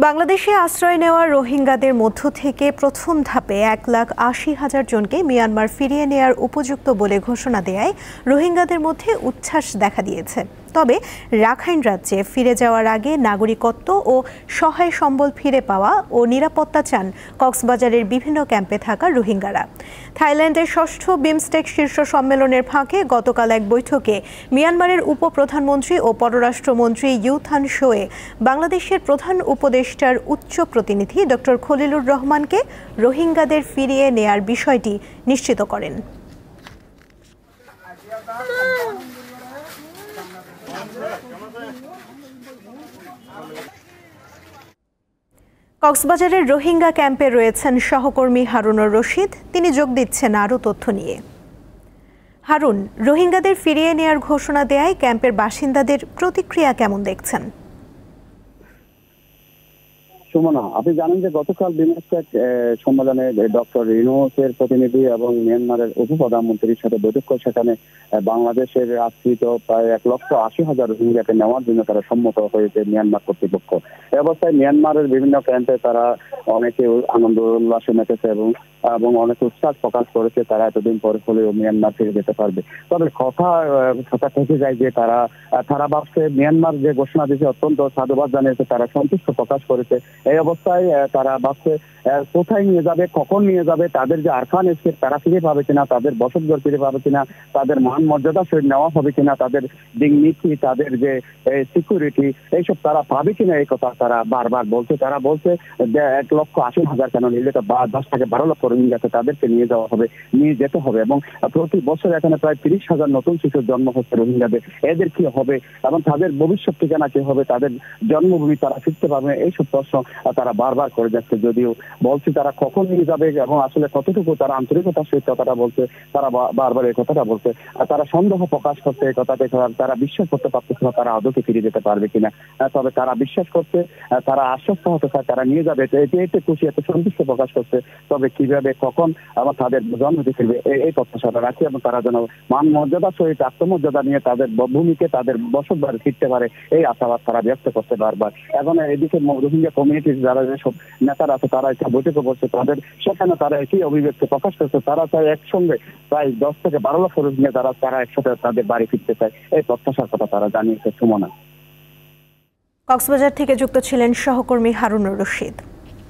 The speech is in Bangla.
বাংলাদেশে আশ্রয় নেওয়া রোহিঙ্গাদের মধ্য থেকে প্রথম ধাপে 1,80,000 জনকে মিয়ানমার ফিরিয়ে নেয়ার উপযুক্ত বলে ঘোষণা দেয়ায় রোহিঙ্গাদের মধ্যে উচ্ছ্বাস দেখা দিয়েছে। তবে রাখাইন রাজ্যে ফিরে যাওয়ার আগে নাগরিকত্ব ও সহায় সম্বল ফিরে পাওয়া ও নিরাপত্তা চান কক্সবাজারের বিভিন্ন ক্যাম্পে থাকা রোহিঙ্গারা। থাইল্যান্ডের ষষ্ঠ বিমস্টেক শীর্ষ সম্মেলনের ফাঁকে গতকাল এক বৈঠকে মিয়ানমারের উপপ্রধানমন্ত্রী ও পররাষ্ট্রমন্ত্রী ইউ থান শোয়ে বাংলাদেশের প্রধান উপদেষ্টার উচ্চ প্রতিনিধি ডক্টর খলিলুর রহমানকে রোহিঙ্গাদের ফিরিয়ে নেয়ার বিষয়টি নিশ্চিত করেন। কক্সবাজারের রোহিঙ্গা ক্যাম্পে রয়েছেন সহকর্মী হারুনুর রশিদ। তিনি যোগ দিচ্ছেন আরও তথ্য নিয়ে। হারুন, রোহিঙ্গাদের ফিরিয়ে নেয়ার ঘোষণা দেয়ায় ক্যাম্পের বাসিন্দাদের প্রতিক্রিয়া কেমন দেখছেন? সুমনা, আপনি জানেন যে গতকাল বিমস্টেক সম্মেলনে ডক্টর ইউনূসের প্রতিনিধি এবং মিয়ানমারের উপপ্রধানমন্ত্রীর সাথে বৈঠক করে সেখানে বাংলাদেশের আশ্রিত প্রায় 1,80,000 রোহিঙ্গাকে নেওয়ার জন্য তারা সম্মত হয়েছে মিয়ানমার কর্তৃপক্ষ। এ অবস্থায় মিয়ানমারের বিভিন্ন ক্যাম্পে তারা অনেকে আনন্দ উল্লাসে মেতেছে এবং অনেক উৎসাহ প্রকাশ করেছে তারা এতদিন পরে হলেও মিয়ানমার ফিরে যেতে পারবে। তবে কথা থেকে যায় যে তারা ভাবছে মিয়ানমার যে ঘোষণা দিয়েছে অত্যন্ত সাধুবাদ জানিয়েছে, তারা সন্তুষ্ট প্রকাশ করেছে। এই অবস্থায় তারা ভাবছে কোথায় নিয়ে যাবে, কখন নিয়ে যাবে, তাদের যে আরফান এসে তারা ফিরে পাবে কিনা, তাদের বসতঘর ফিরে পাবে কিনা, তাদের মান মর্যাদা সে নেওয়া হবে কিনা, তাদের ডিগনিটি, তাদের যে সিকিউরিটি এইসব তারা পাবে কিনা, এই কথা তারা বারবার বলছে। তারা বলছে 1,80,000 কেন নিলে তো 10 থেকে 12 লক্ষ রোহিঙ্গাকে তাদেরকে নিয়ে যাওয়া হবে, নিয়ে যেতে হবে এবং প্রতি বছর এখানে প্রায় 30,000 নতুন শিশুর জন্ম হচ্ছে রোহিঙ্গাদের। এদের কি হবে এবং তাদের ভবিষ্যৎ ঠিকানা কি হবে, তাদের জন্মভূমি তারা ফিরতে পারবে, এইসব প্রশ্ন তারা বারবার করে যাচ্ছে। যদিও বলছে তারা কখন নিয়ে যাবে এবং আসলে কতটুকু তারা আন্তরিকতার সহিত কথাটা বলছে, তারা বারবার এই কথাটা বলছে। তারা সন্দেহ প্রকাশ করছে এই কথাতে, তারা বিশ্বাস করতে পারতেছে না তারা আদতে ফিরে যেতে পারবে কিনা। তবে তারা বিশ্বাস করছে, তারা আশ্বস্ত হতে চায় তারা নিয়ে যাবে, এতে খুশি, এতে সন্তুষ্ট প্রকাশ করছে। তবে কিভাবে, কখন আবার তাদের জন্মতে ফিরবে এই প্রত্যাশাটা রাখি এবং তারা যেন মান মর্যাদার সহিত আত্মমর্যাদা নিয়ে তাদের ভূমিকে, তাদের বসতবাড়ি ফিরতে পারে, এই আশাবাদ তারা ব্যক্ত করতে বারবার। এখন এদিকে রোহিঙ্গা কমিউনিটির যারা যেসব নেতারা আছে তারা একটা বৈঠকে বসছে, তাদের সেখানে তারা একই অভিব্যক্তি প্রকাশ করছে। তারা চায় একসঙ্গে প্রায় 10 থেকে 12 লক্ষ রোহিঙ্গা তারা একসাথে তাদের বাড়ি ফিরতে চায়, এই প্রত্যাশার কথা তারা জানিয়েছে। সুমনা, কক্সবাজার থেকে যুক্ত ছিলেন সহকর্মী হারুনুর রশিদ।